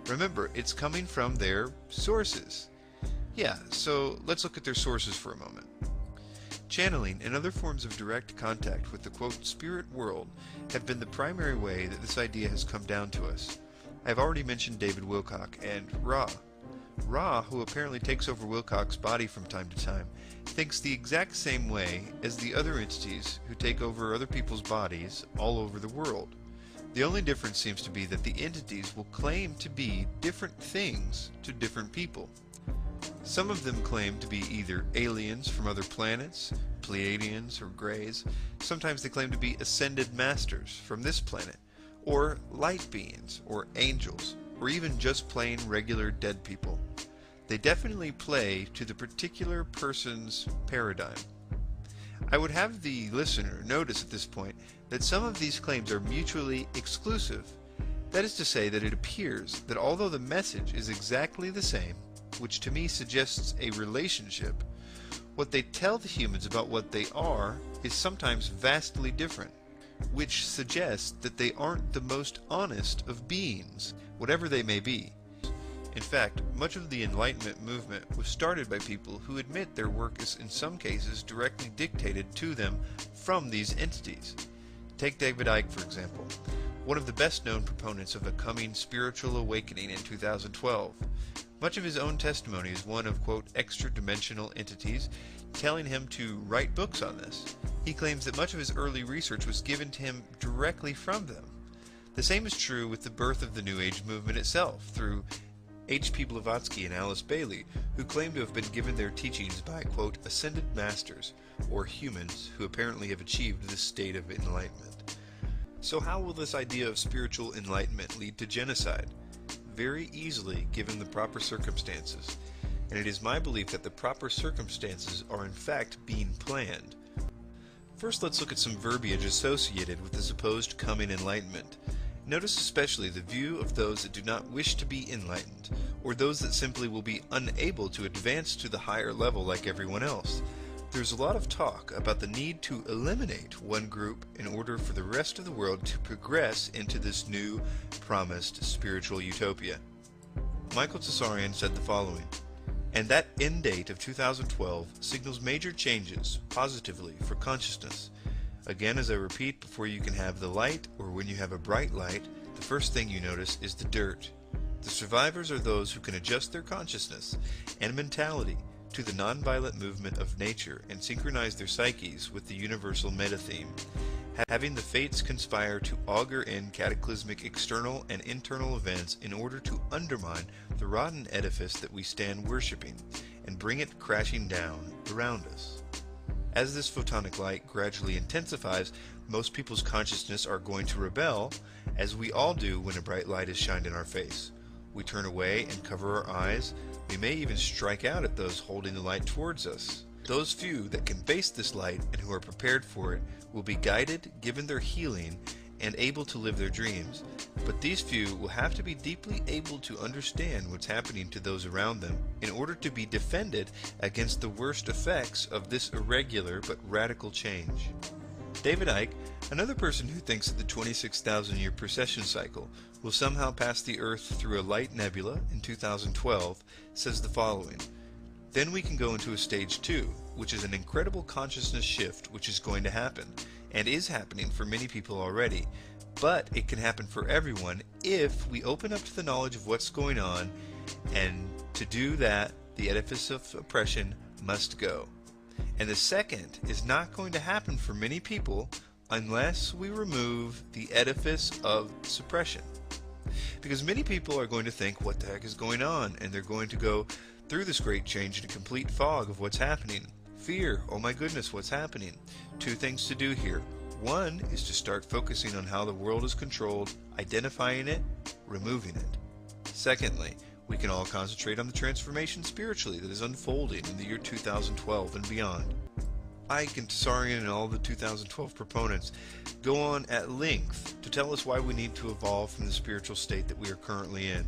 Remember, it's coming from their sources. Yeah, so let's look at their sources for a moment. Channeling and other forms of direct contact with the quote spirit world have been the primary way that this idea has come down to us. I have already mentioned David Wilcock and Ra. Ra, who apparently takes over Wilcock's body from time to time, thinks the exact same way as the other entities who take over other people's bodies all over the world. The only difference seems to be that the entities will claim to be different things to different people. Some of them claim to be either aliens from other planets, Pleiadians or Greys. Sometimes they claim to be ascended masters from this planet, or light beings, or angels, or even just plain regular dead people. They definitely play to the particular person's paradigm. I would have the listener notice at this point that some of these claims are mutually exclusive. That is to say that it appears that although the message is exactly the same, which to me suggests a relationship, what they tell the humans about what they are is sometimes vastly different, which suggests that they aren't the most honest of beings, whatever they may be. In fact, much of the Enlightenment movement was started by people who admit their work is in some cases directly dictated to them from these entities. Take David Icke, for example, one of the best-known proponents of a coming spiritual awakening in 2012. Much of his own testimony is one of, quote, extra-dimensional entities telling him to write books on this. He claims that much of his early research was given to him directly from them. The same is true with the birth of the New Age movement itself, through H.P. Blavatsky and Alice Bailey, who claim to have been given their teachings by, quote, ascended masters, or humans who apparently have achieved this state of enlightenment. So how will this idea of spiritual enlightenment lead to genocide? Very easily, given the proper circumstances. And it is my belief that the proper circumstances are in fact being planned. First, let's look at some verbiage associated with the supposed coming enlightenment. Notice especially the view of those that do not wish to be enlightened, or those that simply will be unable to advance to the higher level like everyone else. There's a lot of talk about the need to eliminate one group in order for the rest of the world to progress into this new, promised spiritual utopia. Michael Tsarian said the following, and that end date of 2012 signals major changes, positively, for consciousness. Again, as I repeat, before you can have the light, or when you have a bright light, the first thing you notice is the dirt. The survivors are those who can adjust their consciousness and mentality to the nonviolent movement of nature and synchronize their psyches with the universal meta-theme, having the fates conspire to augur in cataclysmic external and internal events in order to undermine the rotten edifice that we stand worshipping and bring it crashing down around us. As this photonic light gradually intensifies, most people's consciousness are going to rebel, as we all do when a bright light is shined in our face. We turn away and cover our eyes. We may even strike out at those holding the light towards us. Those few that can face this light and who are prepared for it will be guided, given their healing, and able to live their dreams. But these few will have to be deeply able to understand what's happening to those around them in order to be defended against the worst effects of this irregular but radical change. David Icke, another person who thinks that the 26,000-year precession cycle will somehow pass the Earth through a light nebula in 2012, says the following, then we can go into a stage 2, which is an incredible consciousness shift which is going to happen, and is happening for many people already, but it can happen for everyone if we open up to the knowledge of what's going on, and to do that, the edifice of oppression must go. And the second is not going to happen for many people unless we remove the edifice of suppression. Because many people are going to think, what the heck is going on? And they're going to go through this great change in a complete fog of what's happening. Fear, oh my goodness, what's happening? Two things to do here. One is to start focusing on how the world is controlled, identifying it, removing it. Secondly, we can all concentrate on the transformation spiritually that is unfolding in the year 2012 and beyond. Icke and Tsarian and all the 2012 proponents go on at length to tell us why we need to evolve from the spiritual state that we are currently in.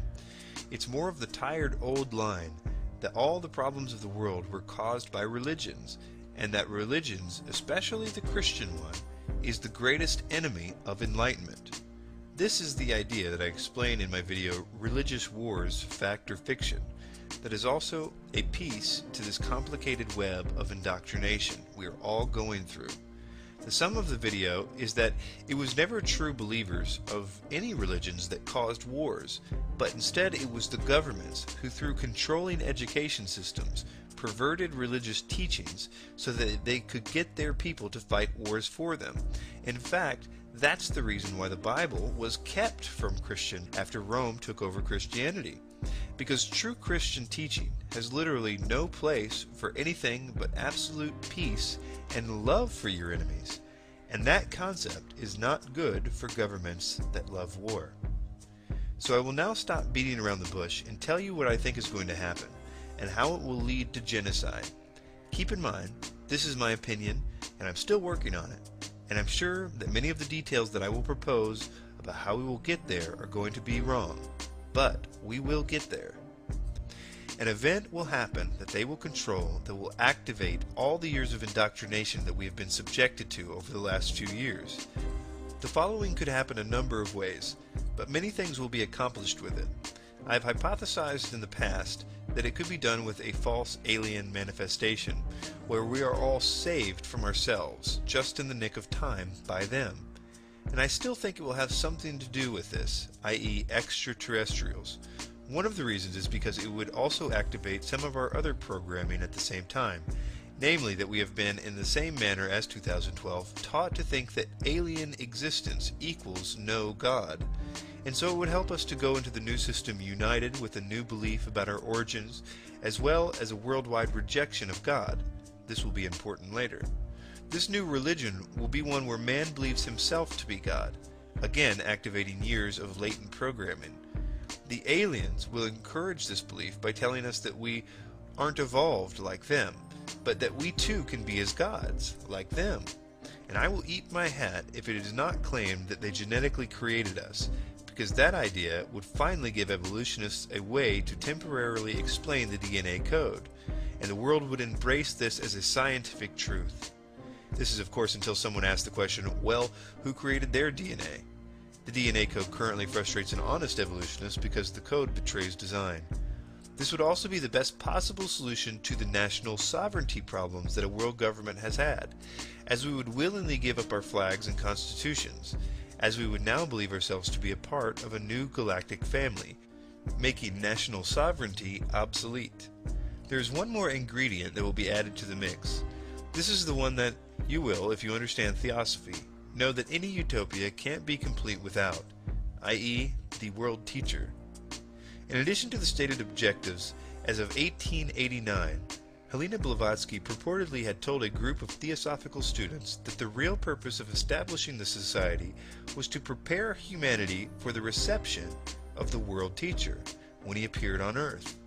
It's more of the tired old line that all the problems of the world were caused by religions, and that religions, especially the Christian one, is the greatest enemy of enlightenment. This is the idea that I explain in my video, Religious Wars, Fact or Fiction, that is also a piece to this complicated web of indoctrination we are all going through. The sum of the video is that it was never true believers of any religions that caused wars, but instead it was the governments who, through controlling education systems, perverted religious teachings so that they could get their people to fight wars for them. In fact, that's the reason why the Bible was kept from Christian after Rome took over Christianity. Because true Christian teaching has literally no place for anything but absolute peace and love for your enemies. And that concept is not good for governments that love war. So I will now stop beating around the bush and tell you what I think is going to happen, and how it will lead to genocide. Keep in mind, this is my opinion, and I'm still working on it. And I'm sure that many of the details that I will propose about how we will get there are going to be wrong. But we will get there. An event will happen that they will control that will activate all the years of indoctrination that we have been subjected to over the last few years. The following could happen a number of ways, but many things will be accomplished with it. I have hypothesized in the past that it could be done with a false alien manifestation, where we are all saved from ourselves, just in the nick of time, by them. And I still think it will have something to do with this, i.e. extraterrestrials. One of the reasons is because it would also activate some of our other programming at the same time, namely that we have been, in the same manner as 2012, taught to think that alien existence equals no God. And so it would help us to go into the new system united with a new belief about our origins, as well as a worldwide rejection of God. This will be important later. This new religion will be one where man believes himself to be God, again activating years of latent programming. The aliens will encourage this belief by telling us that we aren't evolved like them, but that we too can be as gods, like them. And I will eat my hat if it is not claimed that they genetically created us, because that idea would finally give evolutionists a way to temporarily explain the DNA code, and the world would embrace this as a scientific truth. This is of course until someone asks the question, well, who created their DNA? The DNA code currently frustrates an honest evolutionist because the code betrays design. This would also be the best possible solution to the national sovereignty problems that a world government has had, as we would willingly give up our flags and constitutions, as we would now believe ourselves to be a part of a new galactic family, making national sovereignty obsolete. There is one more ingredient that will be added to the mix. This is the one that you will, if you understand theosophy, know that any utopia can't be complete without, i.e., the world teacher. In addition to the stated objectives, as of 1889, Helena Blavatsky purportedly had told a group of theosophical students that the real purpose of establishing the society was to prepare humanity for the reception of the world teacher when he appeared on Earth.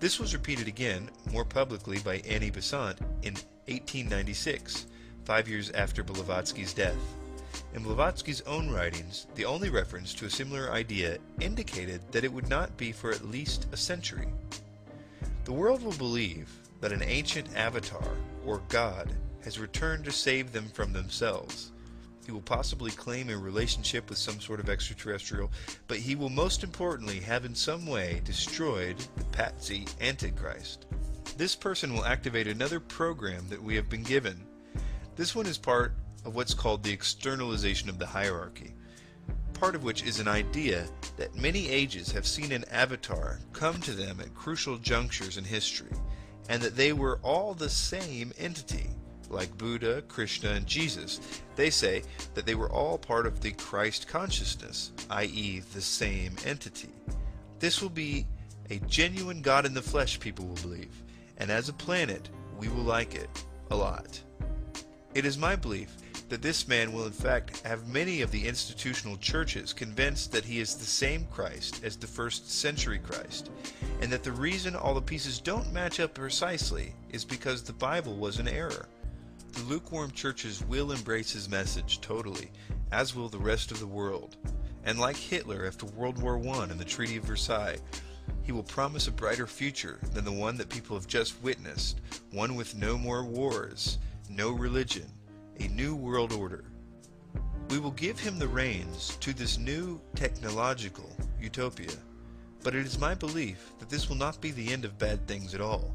This was repeated again, more publicly, by Annie Besant in 1896, 5 years after Blavatsky's death. In Blavatsky's own writings, the only reference to a similar idea indicated that it would not be for at least a century. The world will believe that an ancient avatar, or God, has returned to save them from themselves. He will possibly claim a relationship with some sort of extraterrestrial, but he will most importantly have in some way destroyed the patsy Antichrist. This person will activate another program that we have been given. This one is part of what's called the externalization of the hierarchy, part of which is an idea that many ages have seen an avatar come to them at crucial junctures in history, and that they were all the same entity, like Buddha, Krishna, and Jesus. They say that they were all part of the Christ consciousness, i.e. the same entity. This will be a genuine God in the flesh, people will believe, and as a planet, we will like it a lot. It is my belief that this man will in fact have many of the institutional churches convinced that he is the same Christ as the first century Christ, and that the reason all the pieces don't match up precisely is because the Bible was in error. The lukewarm churches will embrace his message totally, as will the rest of the world, and like Hitler after World War I and the Treaty of Versailles, he will promise a brighter future than the one that people have just witnessed, one with no more wars, no religion, a new world order. We will give him the reins to this new technological utopia, but it is my belief that this will not be the end of bad things at all,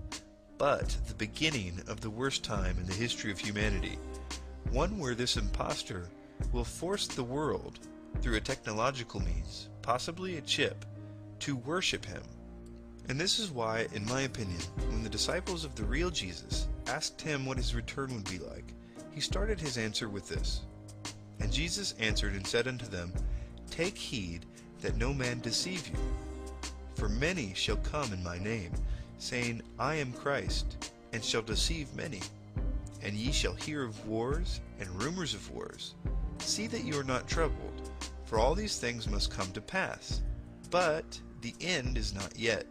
but the beginning of the worst time in the history of humanity, one where this impostor will force the world, through a technological means, possibly a chip, to worship him. And this is why, in my opinion, when the disciples of the real Jesus asked him what his return would be like, he started his answer with this. And Jesus answered and said unto them, Take heed that no man deceive you. For many shall come in my name, saying, I am Christ, and shall deceive many. And ye shall hear of wars and rumors of wars. See that you are not troubled, for all these things must come to pass. But the end is not yet.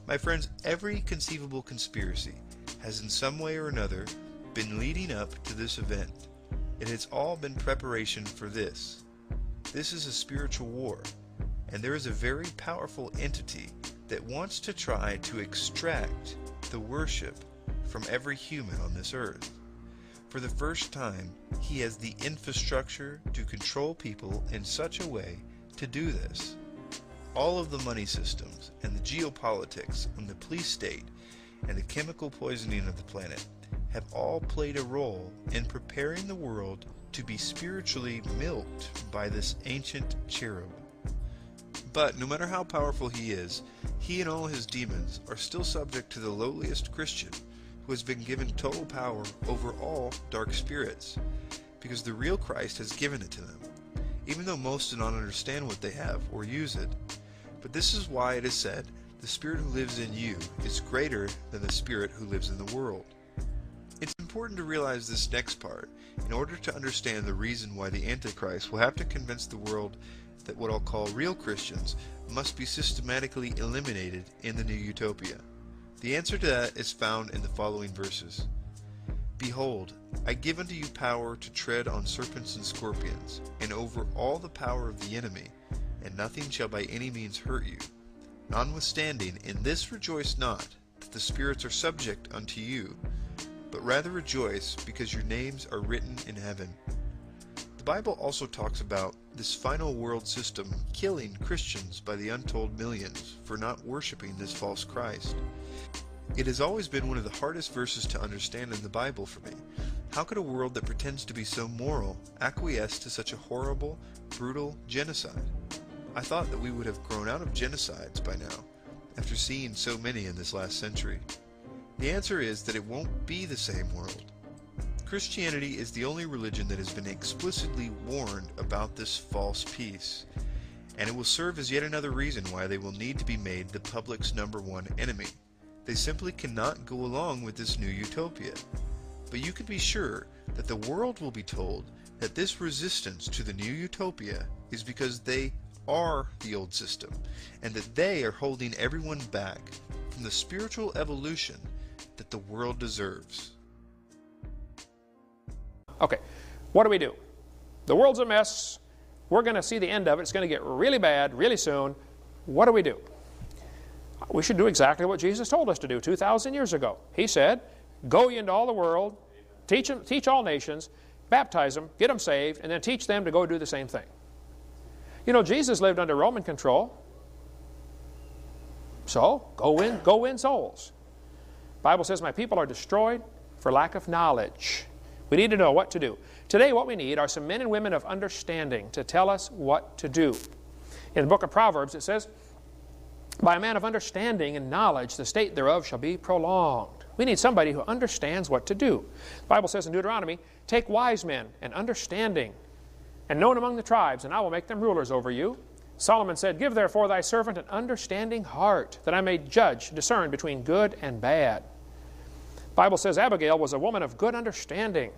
My friends, every conceivable conspiracy has in some way or another been leading up to this event. It has all been preparation for this. This is a spiritual war, and there is a very powerful entity that wants to try to extract the worship from every human on this earth. For the first time, he has the infrastructure to control people in such a way to do this. All of the money systems, and the geopolitics, and the police state, and the chemical poisoning of the planet have all played a role in preparing the world to be spiritually milked by this ancient cherub. But no matter how powerful he is, he and all his demons are still subject to the lowliest Christian, who has been given total power over all dark spirits, because the real Christ has given it to them, even though most do not understand what they have or use it. But this is why it is said, the spirit who lives in you is greater than the spirit who lives in the world. It's important to realize this next part in order to understand the reason why the Antichrist will have to convince the world that what I'll call real Christians must be systematically eliminated in the new utopia. The answer to that is found in the following verses. Behold, I give unto you power to tread on serpents and scorpions, and over all the power of the enemy, and nothing shall by any means hurt you. Notwithstanding, in this rejoice not, that the spirits are subject unto you, but rather rejoice because your names are written in heaven. The Bible also talks about this final world system killing Christians by the untold millions for not worshiping this false Christ. It has always been one of the hardest verses to understand in the Bible for me. How could a world that pretends to be so moral acquiesce to such a horrible, brutal genocide? I thought that we would have grown out of genocides by now, after seeing so many in this last century. The answer is that it won't be the same world. Christianity is the only religion that has been explicitly warned about this false peace, and it will serve as yet another reason why they will need to be made the public's #1 enemy. They simply cannot go along with this new utopia. But you can be sure that the world will be told that this resistance to the new utopia is because they are the old system, and that they are holding everyone back from the spiritual evolution that the world deserves. Okay, what do? The world's a mess. We're going to see the end of it. It's going to get really bad really soon. What do? We should do exactly what Jesus told us to do 2,000 years ago. He said, go ye into all the world, teach all nations, baptize them, get them saved, and then teach them to go do the same thing. You know, Jesus lived under Roman control. So, go win souls. The Bible says, my people are destroyed for lack of knowledge. We need to know what to do. Today, what we need are some men and women of understanding to tell us what to do. In the book of Proverbs, it says, by a man of understanding and knowledge, the state thereof shall be prolonged. We need somebody who understands what to do. The Bible says in Deuteronomy, take wise men and understanding, and known among the tribes, and I will make them rulers over you. Solomon said, give therefore thy servant an understanding heart, that I may discern between good and bad. The Bible says Abigail was a woman of good understanding.